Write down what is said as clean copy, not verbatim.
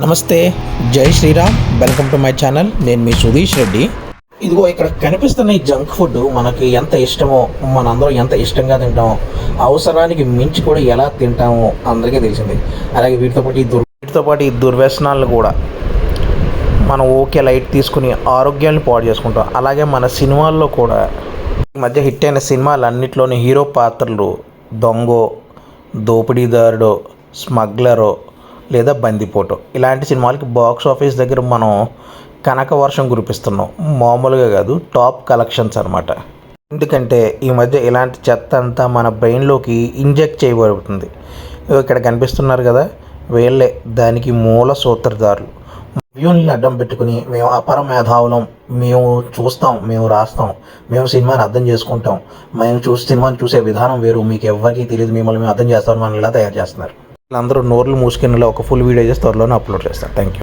నమస్తే, జై Sriram. Welcome to my channel. నేను మీ సుధీష్ రెడ్డి. ఇదిగో ఇక్కడ కనిపిస్తున్న ఈ జంక్ ఫుడ్ మనకి ఎంత ఇష్టమో, మనందరం ఎంత ఇష్టంగా తింటామో, అవసరానికి మించి కూడా ఎలా తింటామో అందరికీ తెలిసింది. అలాగే వీటితో పాటు ఈ దుర్వ్యసనాలను కూడా మనం ఓకే లైట్ తీసుకుని ఆరోగ్యాన్ని పాడు చేసుకుంటాం. అలాగే మన సినిమాల్లో కూడా ఈ మధ్య హిట్ అయిన సినిమాలన్నింటిలోని హీరో పాత్రలు దొంగో, దోపిడీదారుడో, స్మగ్లరో లేదా బందిపోటు ఇలాంటి సినిమాలకి బాక్స్ ఆఫీస్ దగ్గర మనం కనక వర్షం కురిపిస్తున్నాం. మామూలుగా కాదు, టాప్ కలెక్షన్స్ అనమాట. ఎందుకంటే ఈ మధ్య ఇలాంటి చెత్త అంతా మన బ్రెయిన్లోకి ఇంజెక్ట్ చేయబడుతుంది. ఇక్కడ కనిపిస్తున్నారు కదా, వీళ్ళే దానికి మూల సూత్రధారులు. వ్యూని అడ్డం పెట్టుకుని మేము అపర మేధావులం, మేము చూస్తాం, మేము రాస్తాం, మేము సినిమాని అర్థం చేసుకుంటాం, మేము సినిమాని చూసే విధానం వేరు, మీకు ఎవరికీ తెలియదు, మిమ్మల్ని మేము అర్థం చేస్తామని మనం ఇలా తయారు చేస్తున్నారు. వీళ్ళందరూ నోర్లు మూసుకునేలా ఒక ఫుల్ వీడియో చేసి త్వరలోనే అప్లోడ్ చేస్తారు. Thank you.